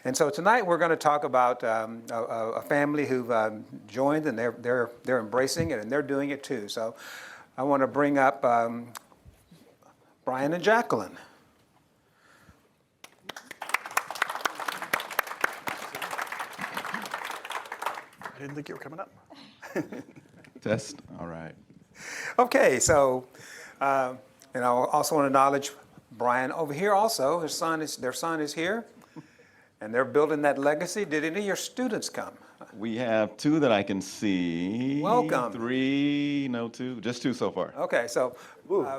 And so tonight we're going to talk about a family who've joined, and they're embracing it, and they're doing it too. So I want to bring up Brian and Jacqueline. I didn't think you were coming up. Test. All right. Okay, so and I also want to acknowledge Brian over here. Also, their son is here, and they're building that legacy. Did any of your students come? We have two that I can see. Welcome. Three, no, two, just two so far. Okay, so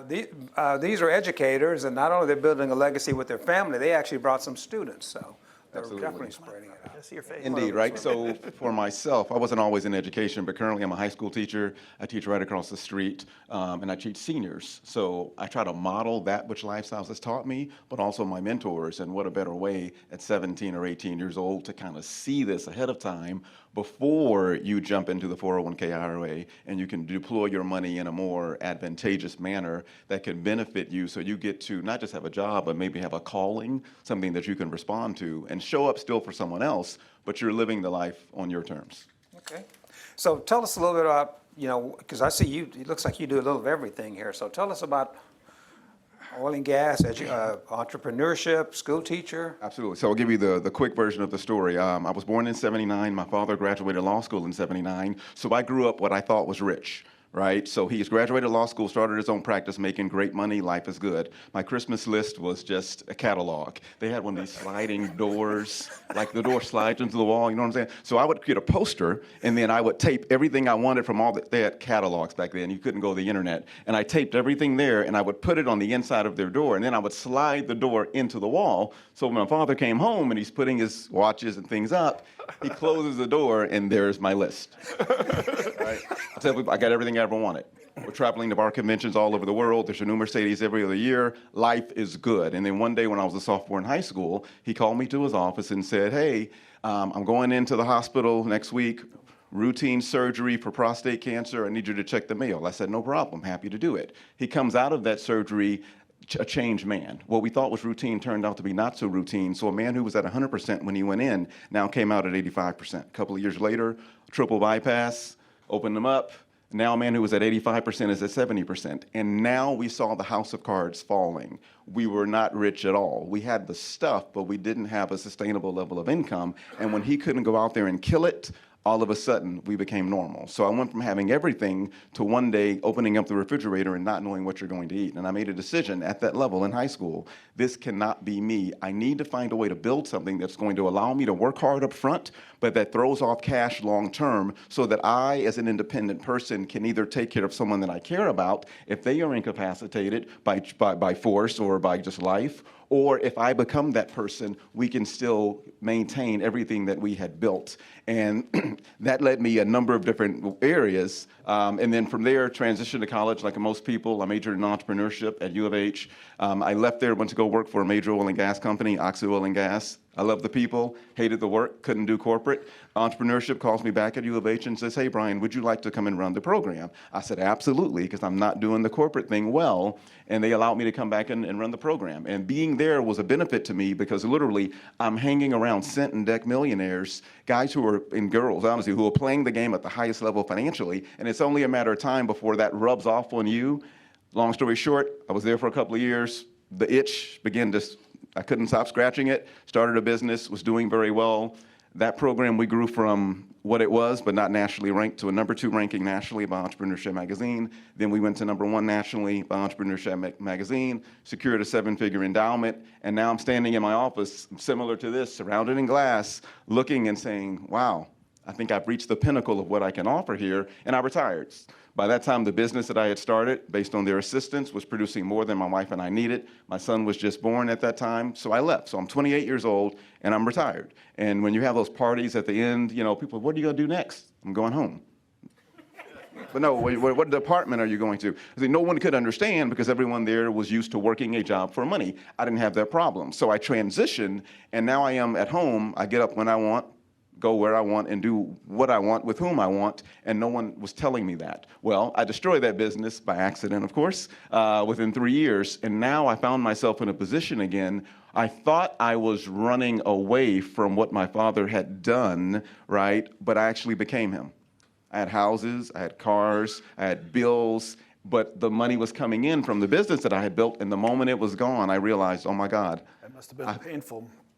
these are educators, and not only they're building a legacy with their family, they actually brought some students. So they're Absolutely. definitely spreading it out. I see your face. Indeed, right? So for myself, I wasn't always in education, but currently I'm a high school teacher. I teach right across the street, and I teach seniors. So I try to model that which Lifestyles has taught me, but also my mentors. And what a better way at 17 or 18 years old to kind of see this ahead of time before you jump into the 401k IRA, and you can deploy your money in a more advantageous manner that can benefit you, so you get to not just have a job, but maybe have a calling, something that you can respond to and show up still for someone else, but you're living the life on your terms. Okay, so tell us a little bit about, because I see you, it looks like you do a little of everything here. So tell us about oil and gas, entrepreneurship, school teacher. Absolutely. So I'll give you the quick version of the story. I was born in '79. My father graduated law school in '79. So I grew up what I thought was rich. Right? So he's graduated law school, started his own practice, making great money, life is good. My Christmas list was just a catalog. They had one of these sliding doors, like the door slides into the wall, you know what I'm saying? So I would get a poster, and then I would tape everything I wanted from they had catalogs back then, you couldn't go to the internet. And I taped everything there, and I would put it on the inside of their door, and then I would slide the door into the wall. So when my father came home and he's putting his watches and things up, he closes the door, and there's my list. Right? I tell people, I got everything I ever wanted. We're traveling to bar conventions all over the world. There's a new Mercedes every other year. Life is good. And then one day when I was a sophomore in high school, he called me to his office and said, hey, I'm going into the hospital next week, routine surgery for prostate cancer. I need you to check the mail. I said, no problem, happy to do it. He comes out of that surgery a changed man. What we thought was routine turned out to be not so routine. So a man who was at 100% when he went in now came out at 85%. A couple of years later, triple bypass, opened them up. Now a man who was at 85% is at 70%. And now we saw the house of cards falling. We were not rich at all. We had the stuff, but we didn't have a sustainable level of income. And when he couldn't go out there and kill it, all of a sudden, we became normal. So I went from having everything to one day opening up the refrigerator and not knowing what you're going to eat. And I made a decision at that level in high school, this cannot be me. I need to find a way to build something that's going to allow me to work hard up front, but that throws off cash long term so that I, as an independent person, can either take care of someone that I care about if they are incapacitated by force or by just life, or if I become that person, we can still maintain everything that we had built. And that led me a number of different areas. And then from there, transitioned to college like most people. I majored in entrepreneurship at U of H. I left there, went to go work for a major oil and gas company, Oxy Oil and Gas. I loved the people, hated the work, couldn't do corporate. Entrepreneurship calls me back at U of H and says, hey, Brian, would you like to come and run the program? I said, absolutely, because I'm not doing the corporate thing well. And they allowed me to come back and run the program. And being there was a benefit to me because literally I'm hanging around cent and deck millionaires, guys who are, and girls, honestly, who are playing the game at the highest level financially. And it's only a matter of time before that rubs off on you. Long story short, I was there for a couple of years. The itch began to, I couldn't stop scratching it, started a business, was doing very well. That program, we grew from what it was, but not nationally ranked, to a #2 ranking nationally by Entrepreneurship Magazine. Then we went to #1 nationally by Entrepreneurship Magazine, secured a 7-figure endowment, and now I'm standing in my office, similar to this, surrounded in glass, looking and saying, wow, I think I've reached the pinnacle of what I can offer here, and I retired. By that time, the business that I had started, based on their assistance, was producing more than my wife and I needed. My son was just born at that time, so I left. So I'm 28 years old, and I'm retired. And when you have those parties at the end, you know, people, what are you going to do next? I'm going home. But no, what department are you going to? I said, no one could understand because everyone there was used to working a job for money. I didn't have that problem. So I transitioned, and now I am at home. I get up when I want, go where I want and do what I want with whom I want, and no one was telling me that. Well, I destroyed that business by accident, of course, within 3 years, and now I found myself in a position again. I thought I was running away from what my father had done, right? But I actually became him. I had houses, I had cars, I had bills, but the money was coming in from the business that I had built, and the moment it was gone, I realized, oh my God. That must have been a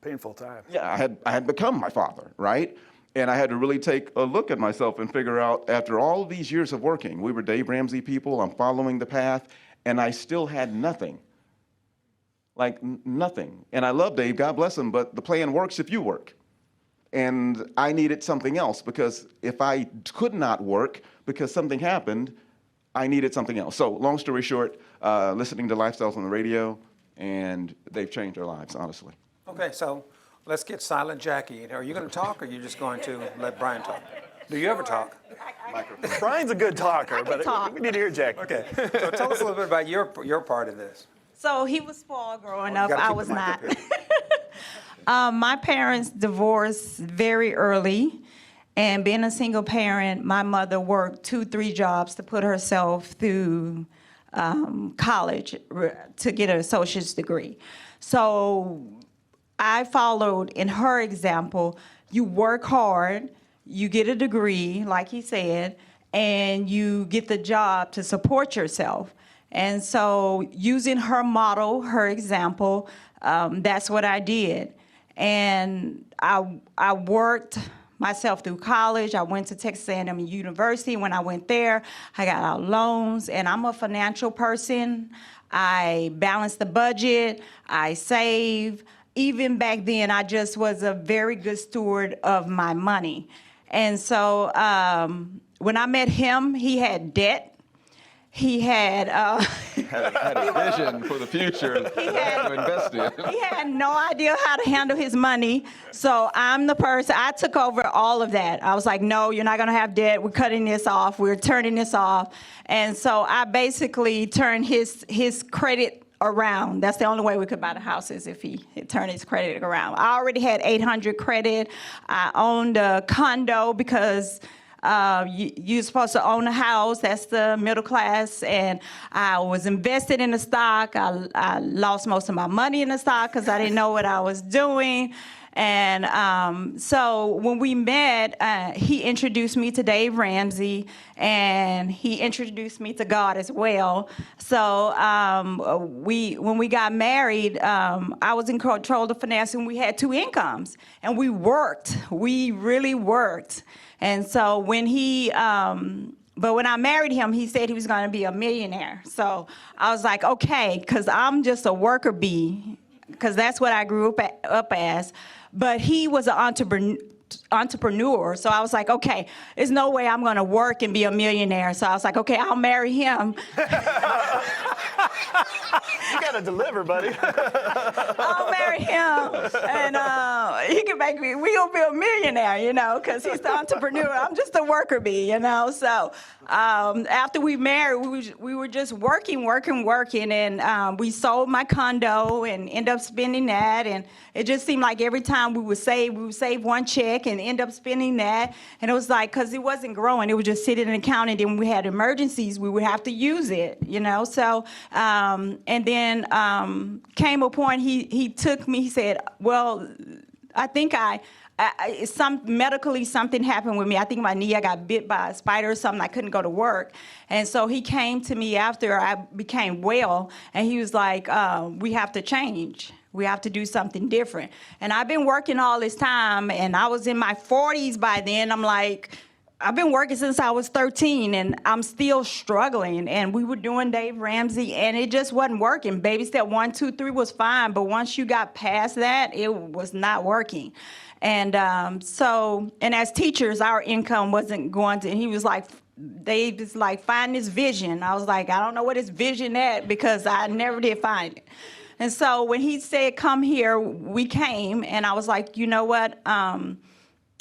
painful time. Yeah, I had become my father, right? And I had to really take a look at myself and figure out, after all these years of working, we were Dave Ramsey people, I'm following the path, and I still had nothing. Like nothing. And I love Dave, God bless him, but the plan works if you work. And I needed something else, because if I could not work because something happened, I needed something else. So long story short, listening to Lifestyles on the radio, and they've changed our lives, honestly. Okay, so let's get silent Jackie. Are you going to talk, or are you just going to let Brian talk? Do you ever talk? Brian's a good talker, but talk. we need to hear Jackie. Okay, so tell us a little bit about your part of this. So he was spoiled growing You up. gotta I keep was the mic not. up here. My parents divorced very early. And being a single parent, my mother worked 2-3 jobs to put herself through college to get an associate's degree. So I followed in her example. You work hard, you get a degree, like he said, and you get the job to support yourself. And so using her model, her example, that's what I did. And I worked myself through college. I went to Texas A&M University. When I went there, I got out loans, and I'm a financial person. I balance the budget, I save. Even back then, I just was a very good steward of my money. And so when I met him, he had debt. He had Had a vision for the future to invest in. he had no idea how to handle his money. So I'm the person, I took over all of that. I was like, no, you're not going to have debt. We're cutting this off. We're turning this off. And so I basically turned his credit around. That's the only way we could buy the house, is if he turned his credit around. I already had 800 credit. I owned a condo because you're supposed to own a house. That's the middle class. And I was invested in the stock. I lost most of my money in the stock because I didn't know what I was doing. And so when we met, he introduced me to Dave Ramsey, and he introduced me to God as well. So when we got married, I was in control of finance, and we had 2 incomes. And we worked. We really worked. And so when when I married him, he said he was going to be a millionaire. So I was like, okay, because I'm just a worker bee, because that's what I grew up as. But he was an entrepreneur. So I was like, okay, there's no way I'm going to work and be a millionaire. So I was like, okay, I'll marry him. You got to deliver, buddy. I'll marry him, and he can make me. We'll be a millionaire, because he's the entrepreneur. I'm just a worker bee, So after we married, we were just working, and we sold my condo and ended up spending that. And it just seemed like every time we would save one check and end up spending that. And it was like, because it wasn't growing, it was just sitting in an account. And then when we had emergencies, we would have to use it, So and then came a point, he took me, he said, well, I think medically something happened with me. I think my knee, I got bit by a spider or something. I couldn't go to work. And so he came to me after I became well, and he was like, we have to change. We have to do something different. And I've been working all this time, and I was in my 40s by then. I'm like, I've been working since I was 13, and I'm still struggling. And we were doing Dave Ramsey, and it just wasn't working. Baby step 1, 2, 3 was fine, but once you got past that, it was not working. And and as teachers, our income wasn't going to. And he was like, Dave is like, find this vision. I was like, I don't know what his vision at, because I never did find it. And so when he said, come here, we came, and I was like, you know what?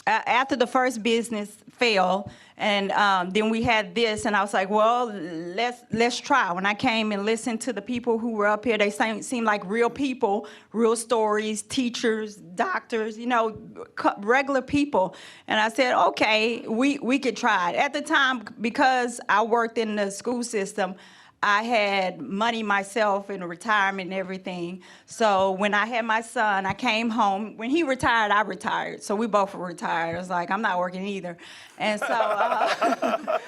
after the first business failed, and then we had this, and I was like, well, let's try. When I came and listened to the people who were up here, they seemed like real people, real stories, teachers, doctors, regular people. And I said, okay, we could try it. At the time, because I worked in the school system, I had money myself in retirement and everything. So when I had my son, I came home. When he retired, I retired. So we both were retired. I was like, I'm not working either. And so,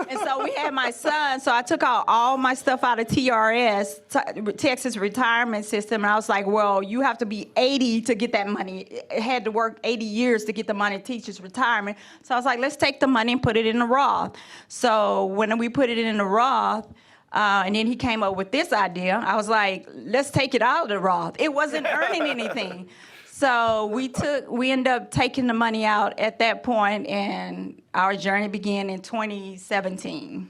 and so we had my son. So I took out all my stuff out of TRS, Texas Retirement System. And I was like, well, you have to be 80 to get that money. It had to work 80 years to get the money, teachers retirement. So I was like, let's take the money and put it in the Roth. So when we put it in the Roth, and then he came up with this idea. I was like, let's take it out of the Roth. It wasn't earning anything. So we ended up taking the money out at that point, and our journey began in 2017.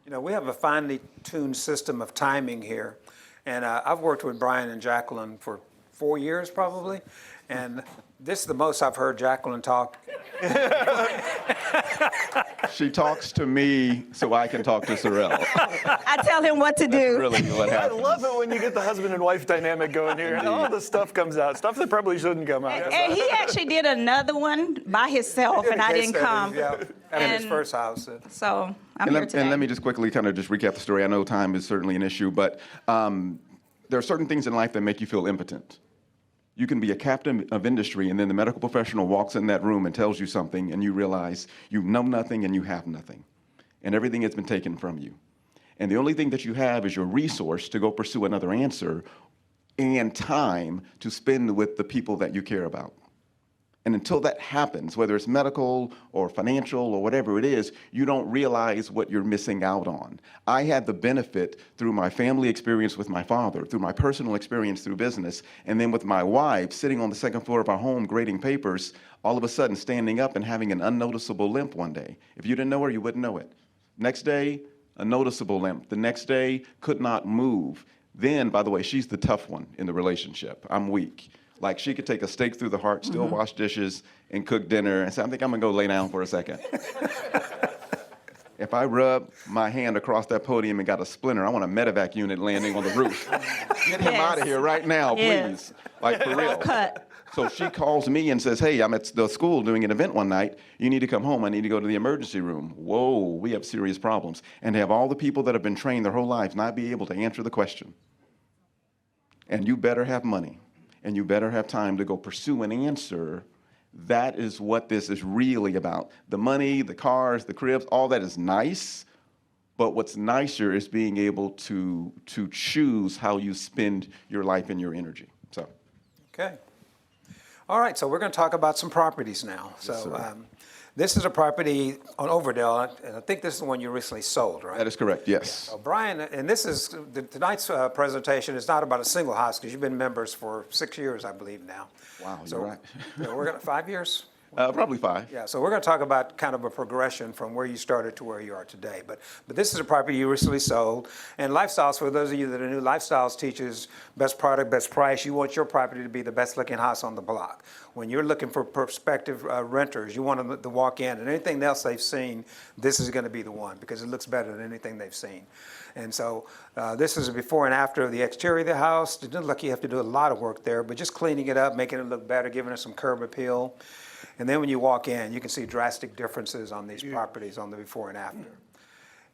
We have a finely tuned system of timing here. And I've worked with Brian and Jacqueline for 4 years probably. And this is the most I've heard Jacqueline talk. She talks to me so I can talk to Sorrel. I tell him what to do. Really what I happens. love it when you get the husband and wife dynamic going here, and all the stuff comes out, stuff that probably shouldn't come out. And he actually did another one by himself, and I didn't come. Yeah, in his And- first house. So I'm And here let, today. and let me just quickly kind of just recap the story. I know time is certainly an issue, but there are certain things in life that make you feel impotent. You can be a captain of industry, and then the medical professional walks in that room and tells you something, and you realize you know nothing and you have nothing. And everything has been taken from you. And the only thing that you have is your resource to go pursue another answer and time to spend with the people that you care about. And until that happens, whether it's medical or financial or whatever it is, you don't realize what you're missing out on. I had the benefit through my family experience with my father, through my personal experience through business, and then with my wife sitting on the second floor of our home grading papers, all of a sudden standing up and having an unnoticeable limp one day. If you didn't know her, you wouldn't know it. Next day, a noticeable limp. The next day, could not move. Then, by the way, she's the tough one in the relationship. I'm weak. Like, she could take a stake through the heart, still wash dishes, and cook dinner, and say, I think I'm gonna go lay down for a second. If I rub my hand across that podium and got a splinter, I want a medevac unit landing on the roof. Get him out of here right now, Yes. please. Like, for real. Cut. So she calls me and says, hey, I'm at the school doing an event one night. You need to come home. I need to go to the emergency room. Whoa, we have serious problems. And to have all the people that have been trained their whole lives not be able to answer the question. And you better have money. And you better have time to go pursue an answer. That is what this is really about. The money, the cars, the cribs, all that is nice. But what's nicer is being able to choose how you spend your life and your energy. So. Okay. All right, so we're going to talk about some properties now. So this is a property on Overdale, and I think this is the one you recently sold, right? That is correct, yes. So Brian, and this is, tonight's presentation is not about a single house, because you've been members for 6 years, I believe now. Wow, So, you're right. we're going to, 5 years? Probably 5. Yeah, so we're going to talk about kind of a progression from where you started to where you are today. But this is a property you recently sold. And Lifestyles, for those of you that are new, Lifestyles teaches best product, best price. You want your property to be the best looking house on the block. When you're looking for prospective renters, you want them to walk in, and anything else they've seen, this is going to be the one, because it looks better than anything they've seen. And so this is a before and after of the exterior of the house. It doesn't look like you have to do a lot of work there, but just cleaning it up, making it look better, giving it some curb appeal. And then when you walk in, you can see drastic differences on these properties on the before and after.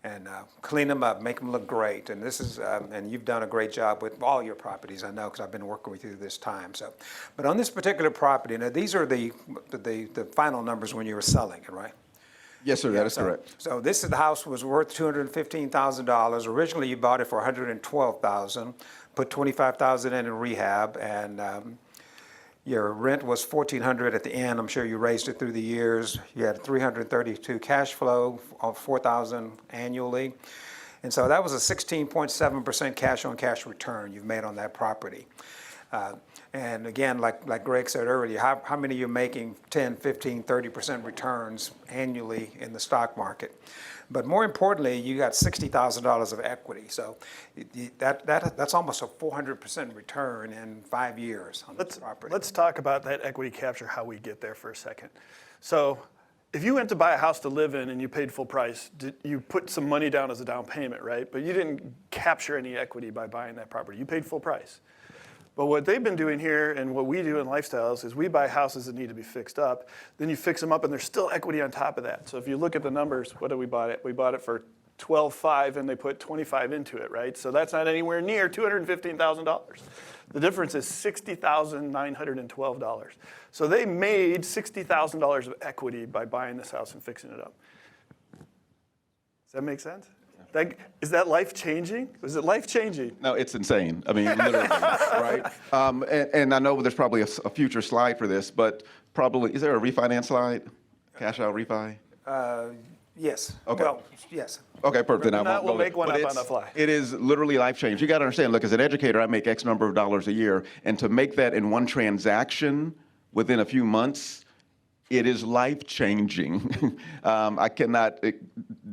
And clean them up, make them look great. And this is, and you've done a great job with all your properties, I know, because I've been working with you this time. So, but on this particular property, now these are the final numbers when you were selling it, right? Yes, sir, that is correct. So this is, the house was worth $215,000. Originally, you bought it for $112,000, put $25,000 in rehab, and your rent was $1,400 at the end. I'm sure you raised it through the years. You had $332 cash flow of $4,000 annually. And so that was a 16.7% cash on cash return you've made on that property. And again, like Greg said earlier, how many of you are making 10, 15, 30% returns annually in the stock market? But more importantly, you got $60,000 of equity. So that's almost a 400% return in 5 years on this property. Let's talk about that equity capture, how we get there for a second. So if you went to buy a house to live in and you paid full price, you put some money down as a down payment, right? But you didn't capture any equity by buying that property. You paid full price. But what they've been doing here and what we do in Lifestyles is we buy houses that need to be fixed up. Then you fix them up and there's still equity on top of that. So if you look at the numbers, what did we buy it? We bought it for $12,500 and they put $25,000 into it, right? So that's not anywhere near $215,000. The difference is $60,912. So they made $60,000 of equity by buying this house and fixing it up. Does that make sense? Is that life-changing? Was it life-changing? No, it's insane. I mean, literally, right? And I know there's probably a future slide for this, but probably, is there a refinance slide? Cash out refi? Yes. Okay. Well, yes. Okay, perfect. Then I won't We'll go make there. one But up on the fly. It is literally life-changing. You got to understand, look, as an educator, I make X number of dollars a year, and to make that in one transaction within a few months, it is life-changing. I cannot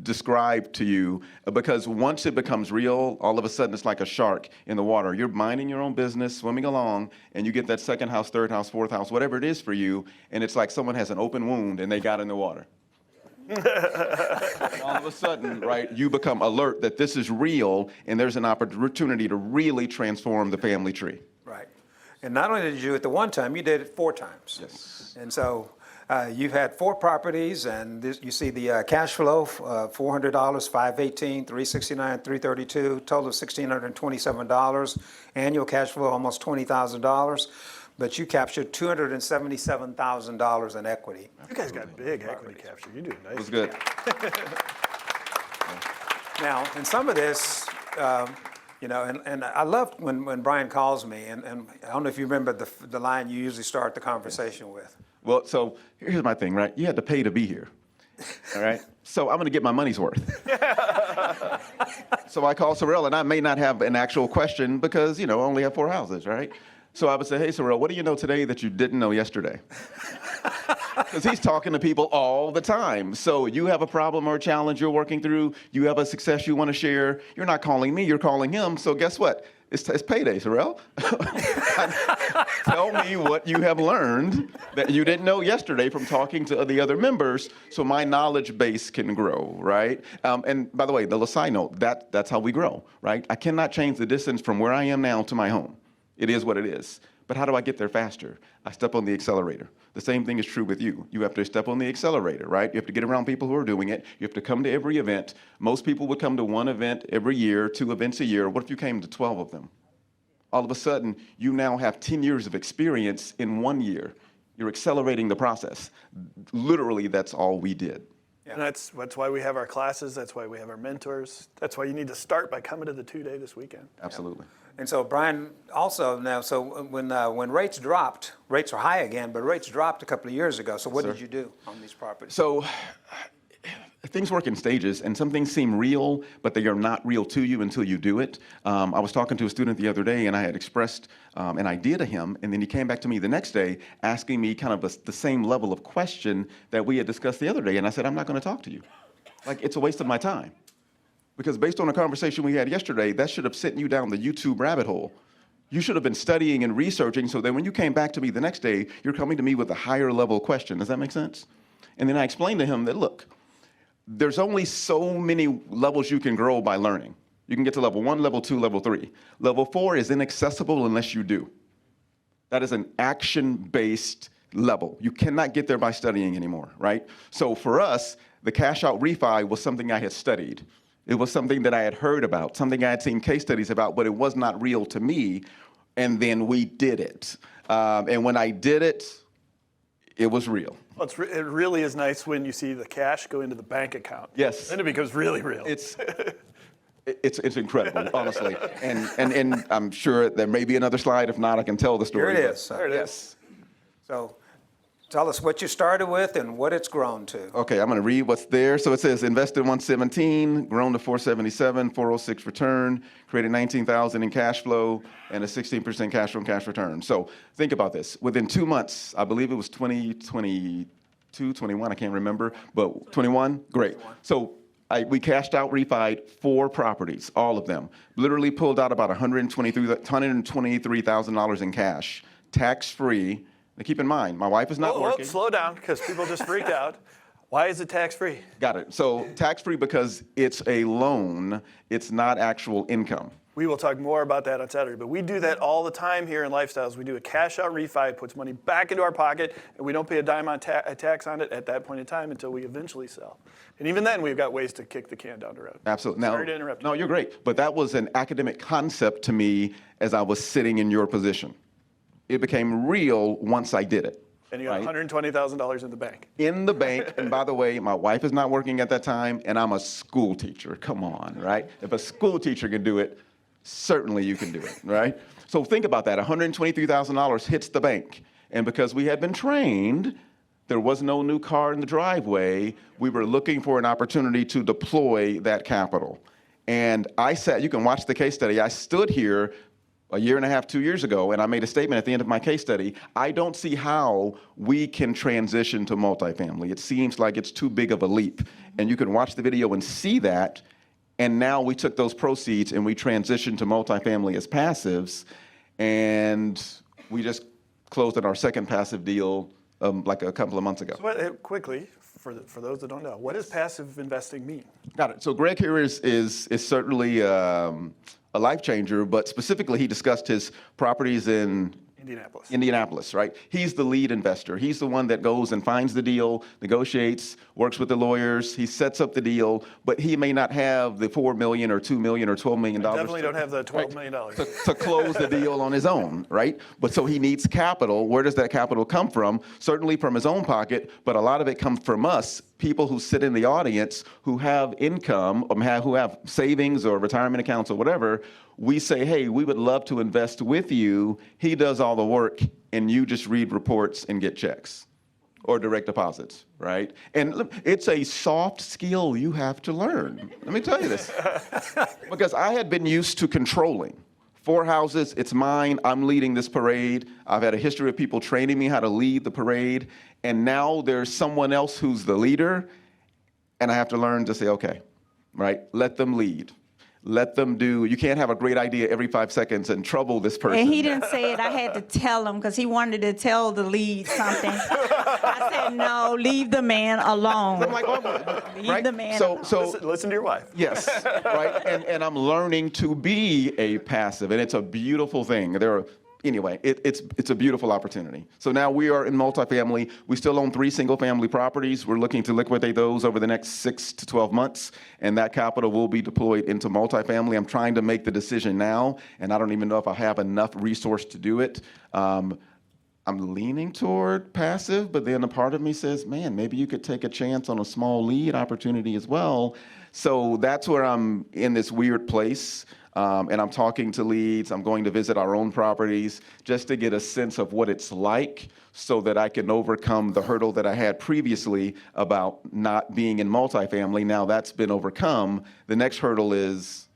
describe to you, because once it becomes real, all of a sudden it's like a shark in the water. You're minding your own business, swimming along, and you get that second house, third house, fourth house, whatever it is for you, and it's like someone has an open wound and they got in the water. And all of a sudden, right, you become alert that this is real and there's an opportunity to really transform the family tree. Right. And not only did you do it the one time, you did it 4 times. Yes. And so you've had 4 properties, and you see the cash flow, $400, $518, $369, $332, total of $1,627. Annual cash flow, almost $20,000. But you captured $277,000 in equity. You guys got big equity capture. You do nice. It was good. Now, and some of this, and I love when Brian calls me, and I don't know if you remember the line you usually start the conversation with. Well, so here's my thing, right? You had to pay to be here, all right? So I'm going to get my money's worth. So I call Sorrell, and I may not have an actual question because, I only have 4 houses, right? So I would say, hey, Sorrell, what do you know today that you didn't know yesterday? Because he's talking to people all the time. So you have a problem or a challenge you're working through, you have a success you want to share, you're not calling me, you're calling him. So guess what? It's payday, Sorrell. Tell me what you have learned that you didn't know yesterday from talking to the other members so my knowledge base can grow, right? And by the way, the little side note, that's how we grow, right? I cannot change the distance from where I am now to my home. It is what it is. But how do I get there faster? I step on the accelerator. The same thing is true with you. You have to step on the accelerator, right? You have to get around people who are doing it. You have to come to every event. Most people would come to 1 event every year, 2 events a year. What if you came to 12 of them? All of a sudden, you now have 10 years of experience in 1 year. You're accelerating the process. Literally, that's all we did. And that's why we have our classes. That's why we have our mentors. That's why you need to start by coming to the 2-day this weekend. Absolutely. And so Brian, also now, so when rates dropped, rates are high again, but rates dropped a couple of years ago. So what did you do on these properties? So things work in stages, and some things seem real, but they are not real to you until you do it. I was talking to a student the other day, and I had expressed an idea to him, and then he came back to me the next day asking me kind of the same level of question that we had discussed the other day, and I said, I'm not going to talk to you. Like, it's a waste of my time. Because based on a conversation we had yesterday, that should have sent you down the YouTube rabbit hole. You should have been studying and researching so that when you came back to me the next day, you're coming to me with a higher level question. Does that make sense? And then I explained to him that, look, there's only so many levels you can grow by learning. You can get to level 1, level 2, level 3. Level 4 is inaccessible unless you do. That is an action-based level. You cannot get there by studying anymore, right? So for us, the cash out refi was something I had studied. It was something that I had heard about, something I had seen case studies about, but it was not real to me. And then we did it. And when I did it, it was real. Well, it really is nice when you see the cash go into the bank account. Yes. Then it becomes really real. It's incredible, honestly. And I'm sure there may be another slide. If not, I can tell the story. Here it is. There it is. So Tell us what you started with and what it's grown to. Okay, I'm going to read what's there. So it says invested 117, grown to 477, 406 return, created 19,000 in cash flow, and a 16% cash on cash return. So think about this. Within 2 months, I believe it was 2022, 21, I can't remember, but 21, great. So we cashed out, refied 4 properties, all of them. Literally pulled out about $123,000 in cash, tax-free. Now keep in mind, my wife is not working. Slow down, because people just freaked out. Why is it tax-free? Got it. So tax-free because it's a loan. It's not actual income. We will talk more about that on Saturday, but we do that all the time here in Lifestyles. We do a cash out refi, it puts money back into our pocket, and we don't pay a dime on tax on it at that point in time until we eventually sell. And even then, we've got ways to kick the can down the road. Absolutely. Sorry to interrupt you. No, you're great. But that was an academic concept to me as I was sitting in your position. It became real once I did it. And you got $120,000 in the bank. In the bank, and by the way, my wife is not working at that time, and I'm a school teacher. Come on, right? If a school teacher can do it, certainly you can do it, right? So think about that. $123,000 hits the bank. And because we had been trained, there was no new car in the driveway. We were looking for an opportunity to deploy that capital. And I sat, you can watch the case study. I stood here a year and a half, 2 years ago, and I made a statement at the end of my case study. I don't see how we can transition to multifamily. It seems like it's too big of a leap. And you can watch the video and see that. And now we took those proceeds and we transitioned to multifamily as passives. And we just closed on our second passive deal like a couple of months ago. So quickly, for those that don't know, what does passive investing mean? Got it. So Greg here is certainly a life changer, but specifically he discussed his properties in Indianapolis, right? He's the lead investor. He's the one that goes and finds the deal, negotiates, works with the lawyers. He sets up the deal, but he may not have the $4 million or $2 million or $12 million. Definitely don't have the $12 million. To close the deal on his own, right? But so he needs capital. Where does that capital come from? Certainly from his own pocket, but a lot of it comes from us, people who sit in the audience who have income, who have savings or retirement accounts or whatever. We say, hey, we would love to invest with you. He does all the work, and you just read reports and get checks or direct deposits, right? And look, it's a soft skill you have to learn. Let me tell you this. Because I had been used to controlling. 4 houses, it's mine, I'm leading this parade. I've had a history of people training me how to lead the parade, and now there's someone else who's the leader, and I have to learn to say, okay, right, let them lead. Let them do. You can't have a great idea every 5 seconds and trouble this person. And he didn't say it. I had to tell him because he wanted to tell the lead something. I said, no, leave the man alone. I'm like, well, Leave right? the man So alone. Listen to your wife. yes, right? And I'm learning to be a passive, and it's a beautiful thing. Anyway, it's a beautiful opportunity. So now we are in multifamily. We still own 3 single-family properties. We're looking to liquidate those over the next 6 to 12 months, and that capital will be deployed into multifamily. I'm trying to make the decision now, and I don't even know if I have enough resource to do it. I'm leaning toward passive, but then a part of me says, man, maybe you could take a chance on a small lead opportunity as well. So that's where I'm in this weird place. And I'm talking to leads. I'm going to visit our own properties just to get a sense of what it's like so that I can overcome the hurdle that I had previously about not being in multifamily. Now that's been overcome. The next hurdle is,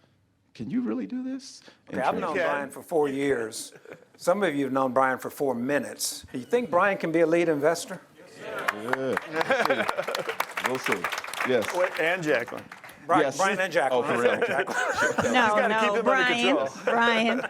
can you really do this? Okay, I've known Brian for 4 years. Some of you have known Brian for 4 minutes. Do you think Brian can be a lead investor? Yeah. We'll see. Yes. And Jacqueline. Yes. Brian and Jacqueline. Oh, for real? No, Brian.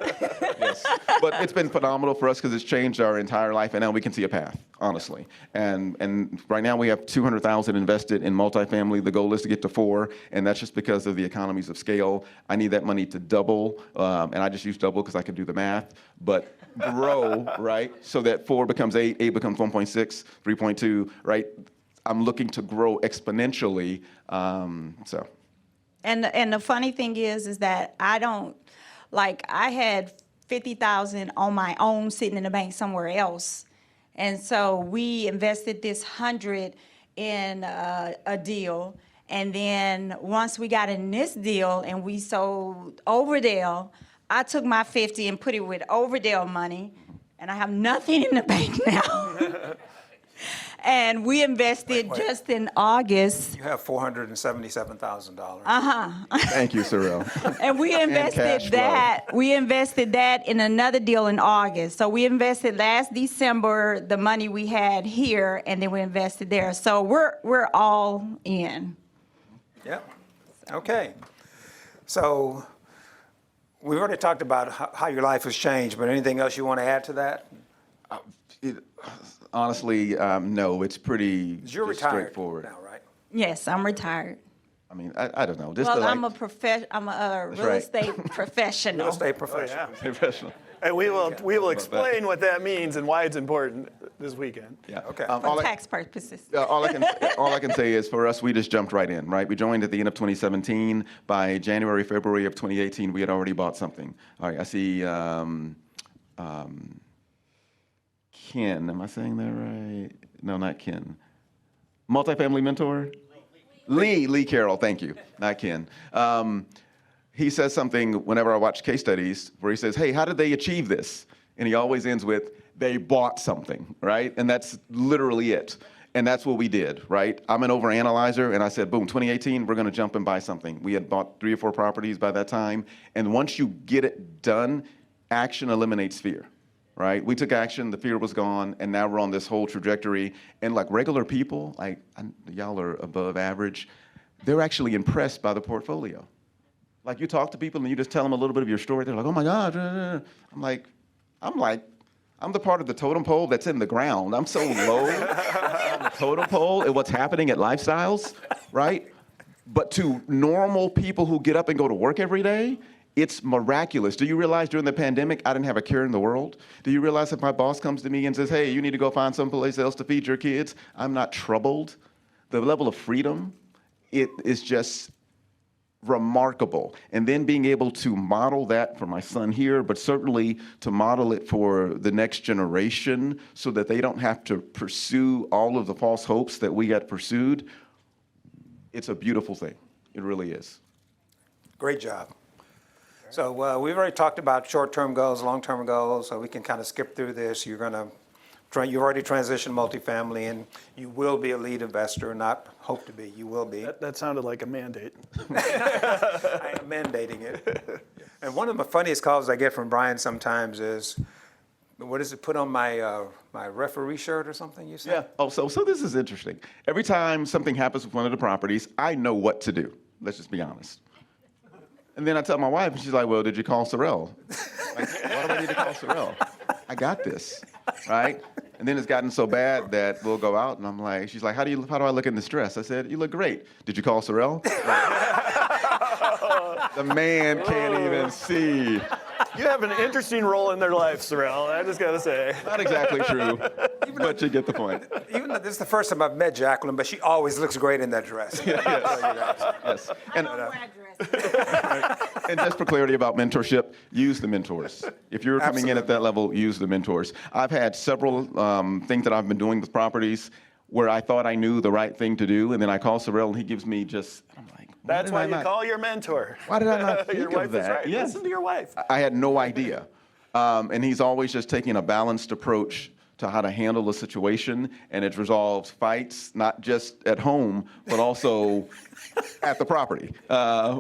Yes. But it's been phenomenal for us because it's changed our entire life, and now we can see a path, honestly. And right now we have $200,000 invested in multifamily. The goal is to get to 4, and that's just because of the economies of scale. I need that money to double, and I just use double because I can do the math, but grow, right, so that 4 becomes 8, 8 becomes 1.6, 3.2, right? I'm looking to grow exponentially, so. And the funny thing is that I had $50,000 on my own sitting in the bank somewhere else. And so we invested this 100 in a deal. And then once we got in this deal and we sold Overdale, I took my 50 and put it with Overdale money, and I have nothing in the bank now. And we invested Wait. just in August, You have $477,000. Thank you, Sorrel. and we cash invested flow. that. We invested that in another deal in August. So we invested last December the money we had here, and then we invested there. So we're all in. Yep. Okay. So we've already talked about how your life has changed, but anything else you want to add to that? Honestly, no, it's pretty 'Cause you're just retired straightforward. now, right? Yes, I'm retired. I mean, I don't know. Just Well, to, like, I'm a real right. estate professional. Real estate professional. professional. And we will explain what that means and why it's important this weekend. Yeah. Okay. For tax purposes. All I can say is for us, we just jumped right in, right? We joined at the end of 2017. By January, February of 2018, we had already bought something. All right, I see Ken. Am I saying that right? No, not Ken. Multifamily mentor? Lee Carroll, thank you. Not Ken. He says something whenever I watch case studies where he says, hey, how did they achieve this? And he always ends with, they bought something, right? And that's literally it. And that's what we did, right? I'm an overanalyzer, and I said, boom, 2018, we're gonna jump and buy something. We had bought 3 or 4 properties by that time. And once you get it done, action eliminates fear, right? We took action, the fear was gone, and now we're on this whole trajectory. And like regular people, y'all are above average, they're actually impressed by the portfolio. Like you talk to people and you just tell them a little bit of your story. They're like, oh my God. I'm like, I'm the part of the totem pole that's in the ground. I'm so low on the totem pole and what's happening at Lifestyles, right? But to normal people who get up and go to work every day, it's miraculous. Do you realize during the pandemic, I didn't have a care in the world? Do you realize if my boss comes to me and says, hey, you need to go find someplace else to feed your kids, I'm not troubled? The level of freedom, it is just remarkable. And then being able to model that for my son here, but certainly to model it for the next generation so that they don't have to pursue all of the false hopes that we had pursued, it's a beautiful thing. It really is. Great job. So we've already talked about short-term goals, long-term goals, so we can kind of skip through this. You've already transitioned multifamily, and you will be a lead investor, not hope to be, you will be. That sounded like a mandate. I am mandating it. And one of the funniest calls I get from Brian sometimes is, what is it, put on my my referee shirt or something, you said? Yeah. Oh, so this is interesting. Every time something happens with one of the properties, I know what to do. Let's just be honest. And then I tell my wife, and she's like, well, did you call Sorrel? Like, why do I need to call Sorrel? I got this, right? And then it's gotten so bad that we'll go out, and I'm like, she's like, how do I look in this dress? I said, you look great. Did you call Sorrel? The man can't even see. You have an interesting role in their life, Sorrel. I just gotta say. Not exactly true, but you get the point. Even though this is the first time I've met Jacqueline, but she always looks great in that dress. Yes. I don't wear a dress. And just for clarity about mentorship, use the mentors. If you're coming in at that level, use the mentors. I've had several things that I've been doing with properties where I thought I knew the right thing to do, and then I call Sorrel, and he gives me just, I'm like, That's why you call your mentor. Why did I not think Your of wife that? is right. Yes. Listen to your wife. I had no idea. And he's always just taking a balanced approach to how to handle a situation, and it resolves fights, not just at home, but also at the property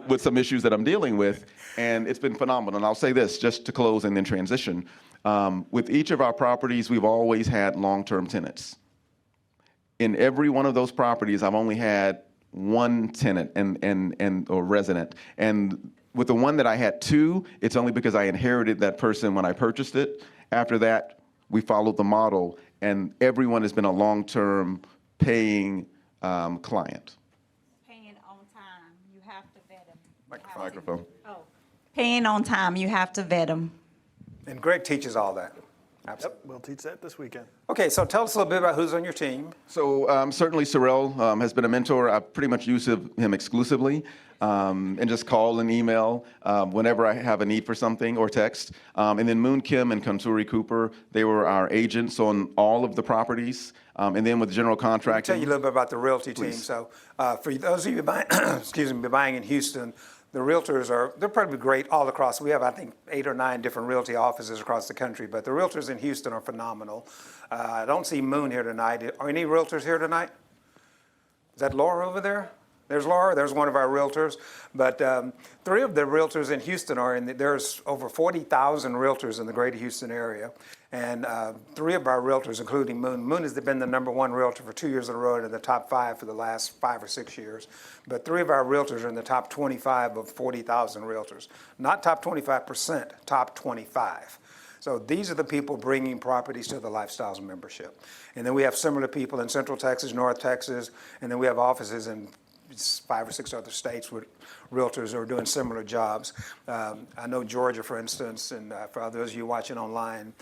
with some issues that I'm dealing with. And it's been phenomenal. And I'll say this, just to close and then transition. With each of our properties, we've always had long-term tenants. In every one of those properties, I've only had one tenant or resident. And with the one that I had 2, it's only because I inherited that person when I purchased it. After that, we followed the model, and everyone has been a long-term paying client. Paying on time, you have to vet them. Microphone. Paying on time, you have to vet them. And Greg teaches all that. Absolutely. Yep, we'll teach that this weekend. Okay, so tell us a little bit about who's on your team. So certainly Sorrel has been a mentor. I pretty much use him exclusively and just call and email whenever I have a need for something or text. And then Moon Kim and Kanturi Cooper, they were our agents on all of the properties. And then with general contracting. Tell you a little bit about the realty team. Please. So for those of you buying, buying in Houston, the realtors they're probably great all across. We have, I think, 8 or 9 different realty offices across the country, but the realtors in Houston are phenomenal. I don't see Moon here tonight. Are any realtors here tonight? Is that Laura over there? There's Laura, there's one of our realtors. But 3 of the realtors in Houston there's over 40,000 realtors in the greater Houston area. And 3 of our realtors, including Moon. Moon has been the #1 realtor for 2 years in a row and in the top 5 for the last 5 or 6 years. But 3 of our realtors are in the top 25 of 40,000 realtors. Not top 25%, top 25. So these are the people bringing properties to the Lifestyles membership. And then we have similar people in Central Texas, North Texas, and then we have offices in 5 or 6 other states with realtors who are doing similar jobs. I know Georgia, for instance, and for those of you watching online,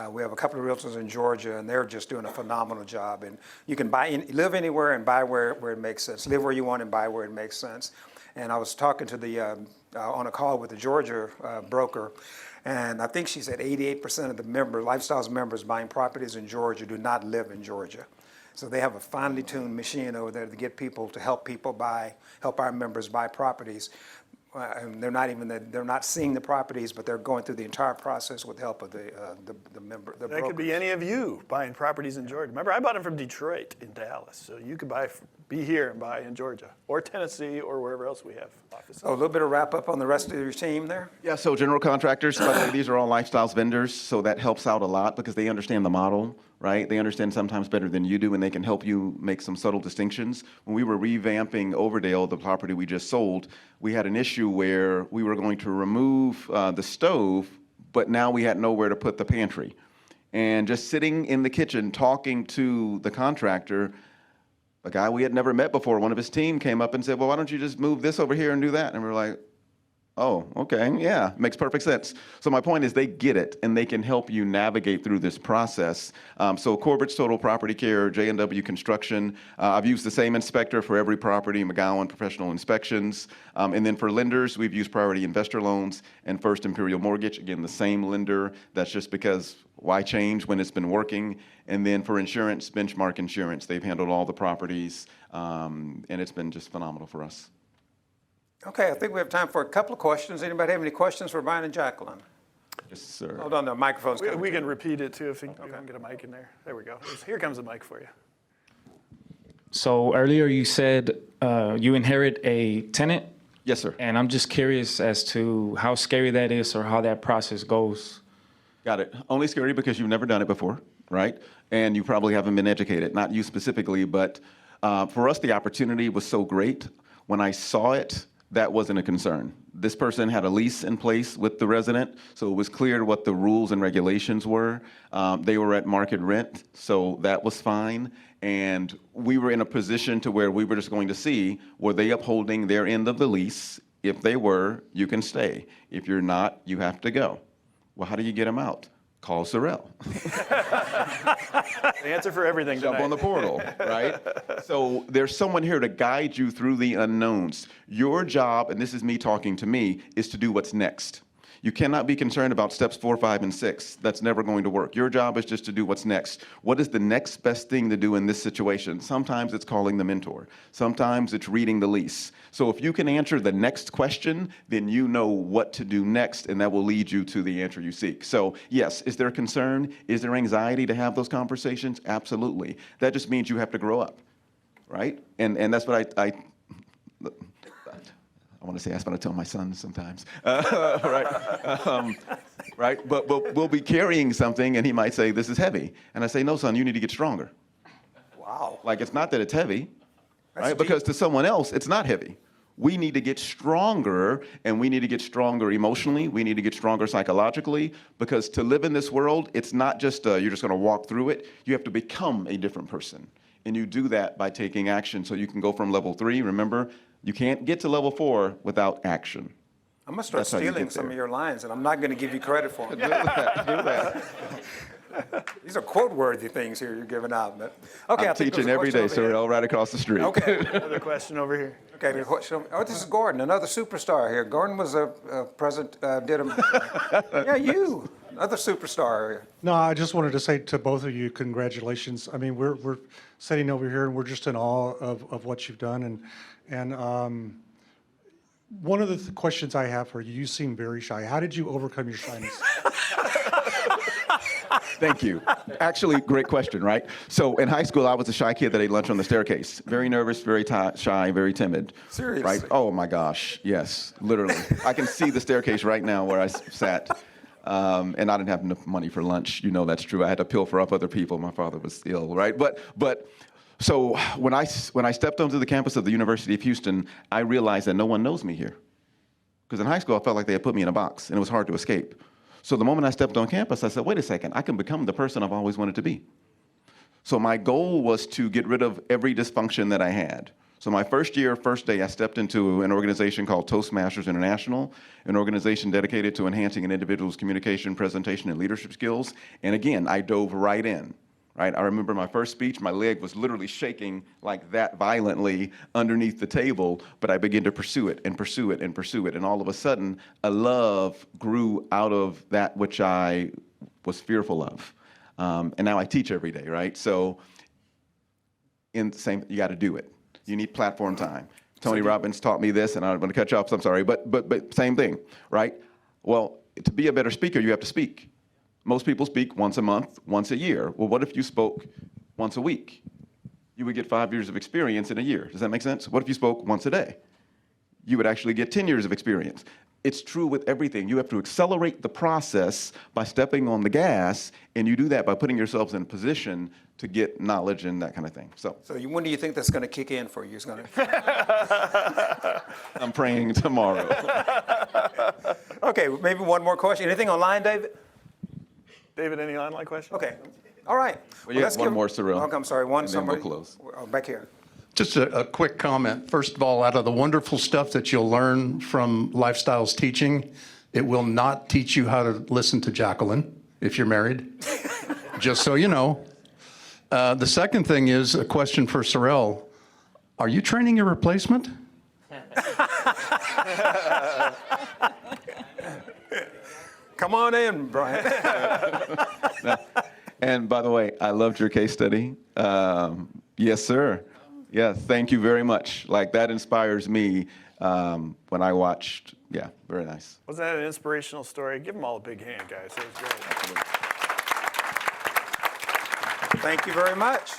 we have a couple of realtors in Georgia, and they're just doing a phenomenal job. And you can live anywhere and buy where it makes sense. Live where you want and buy where it makes sense. And I was talking to on a call with the Georgia broker, and I think she said 88% of the Lifestyles members buying properties in Georgia do not live in Georgia. So they have a finely tuned machine over there to get people to help our members buy properties. And they're not seeing the properties, but they're going through the entire process with the help of the member. The That broker. could be any of you buying properties in Georgia. Remember, I bought them from Detroit in Dallas, so you could be here and buy in Georgia or Tennessee or wherever else we have offices. Oh, a little bit of wrap up on the rest of your team there. Yeah, so general contractors, by the way, these are all Lifestyles vendors, so that helps out a lot because they understand the model, right? They understand sometimes better than you do, and they can help you make some subtle distinctions. When we were revamping Overdale, the property we just sold, we had an issue where we were going to remove the stove, but now we had nowhere to put the pantry. And just sitting in the kitchen talking to the contractor, a guy we had never met before, one of his team came up and said, well, why don't you just move this over here and do that? And we were like, oh, okay, yeah, makes perfect sense. So my point is they get it, and they can help you navigate through this process. So Corbett's Total Property Care, J&W Construction, I've used the same inspector for every property, McGowan Professional Inspections. And then for lenders, we've used Priority Investor Loans and First Imperial Mortgage, again, the same lender. That's just because why change when it's been working? And then for insurance, Benchmark Insurance, they've handled all the properties, and it's been just phenomenal for us. Okay, I think we have time for a couple of questions. Anybody have any questions for Brian and Jacqueline? Yes, sir. Hold on, the microphone's coming. We can repeat it too if we can get a mic in there. There we go. Here comes a mic for you. So earlier you said you inherit a tenant, Yes, sir. and I'm just curious as to how scary that is or how that process goes. Got it. Only scary because you've never done it before, right? And you probably haven't been educated, not you specifically, but for us, the opportunity was so great. When I saw it, that wasn't a concern. This person had a lease in place with the resident, so it was clear what the rules and regulations were. They were at market rent, so that was fine. And we were in a position to where we were just going to see, were they upholding their end of the lease? If they were, you can stay. If you're not, you have to go. Well, how do you get them out? Call Sorrell. The answer for everything Jump tonight. on the portal, right? So there's someone here to guide you through the unknowns. Your job, and this is me talking to me, is to do what's next. You cannot be concerned about steps 4, 5, and 6. That's never going to work. Your job is just to do what's next. What is the next best thing to do in this situation? Sometimes it's calling the mentor. Sometimes it's reading the lease. So if you can answer the next question, then you know what to do next, and that will lead you to the answer you seek. So yes, is there concern? Is there anxiety to have those conversations? Absolutely. That just means you have to grow up, right? And that's what I want to say that's what I tell my sons sometimes, right? Right? But we'll be carrying something, and he might say, this is heavy. And I say, no, son, you need to get stronger. Wow. Like, it's not that it's heavy, That's right? deep. Because to someone else, it's not heavy. We need to get stronger, and we need to get stronger emotionally. We need to get stronger psychologically, because to live in this world, it's not just you're just going to walk through it. You have to become a different person. And you do that by taking action. So you can go from level 3, remember, you can't get to level 4 without action. I'm going to start That's how you stealing get some there. of your lines, and I'm not going to give you credit for them. Do that. These are quote-worthy things here you're giving out. But okay, I I'm think there's teaching a every question day, over here. Sorrell, right across the street. Okay. Another question over here. Okay. The question, this is Gordon, another superstar here. Gordon was a yeah, you, another superstar here. No, I just wanted to say to both of you, congratulations. I mean, we're sitting over here and we're just in awe of what you've done, and one of the questions I have for you, you seem very shy. How did you overcome your shyness? Thank you. Actually, great question, right? So in high school, I was a shy kid that ate lunch on the staircase. Very nervous, very shy, very timid. Seriously? Right? Oh my gosh, yes, literally. I can see the staircase right now where I sat. And I didn't have enough money for lunch. You know that's true. I had to pilfer up other people. My father was ill, right? But so when I stepped onto the campus of the University of Houston, I realized that no one knows me here. Because in high school, I felt like they had put me in a box, and it was hard to escape. So the moment I stepped on campus, I said, wait a second, I can become the person I've always wanted to be. So my goal was to get rid of every dysfunction that I had. So my first day, I stepped into an organization called Toastmasters International, an organization dedicated to enhancing an individual's communication, presentation, and leadership skills. And again, I dove right in. Right? I remember my first speech, my leg was literally shaking like that violently underneath the table, but I began to pursue it and pursue it and pursue it. And all of a sudden, a love grew out of that which I was fearful of. And now I teach every day, right? So you got to do it. You need platform time. Tony Robbins taught me this, and I'm going to cut you off, so I'm sorry, but same thing, right? Well, to be a better speaker, you have to speak. Most people speak once a month, once a year. Well, what if you spoke once a week? You would get 5 years of experience in a year. Does that make sense? What if you spoke once a day? You would actually get 10 years of experience. It's true with everything. You have to accelerate the process by stepping on the gas, and you do that by putting yourselves in a position to get knowledge and that kind of thing. So when do you think that's going to kick in for you? It's going to. I'm praying tomorrow. Okay, maybe one more question. Anything online, David? David, any online questions? Okay. All right. Well, you let's got one give- more, Cyril. Oh, I'm sorry. One. And then we'll Somebody. close. Back here. Just a quick comment. First of all, out of the wonderful stuff that you'll learn from Lifestyles teaching, it will not teach you how to listen to Jacqueline if you're married, just so you know. The second thing is a question for Cyril. Are you training your replacement? Come on in, Brian. And by the way, I loved your case study. Yes, sir. Yeah, thank you very much. Like, that inspires me when I watched. Yeah, very nice. Wasn't that an inspirational story? Give them all a big hand, guys. That was great. Thank you very much.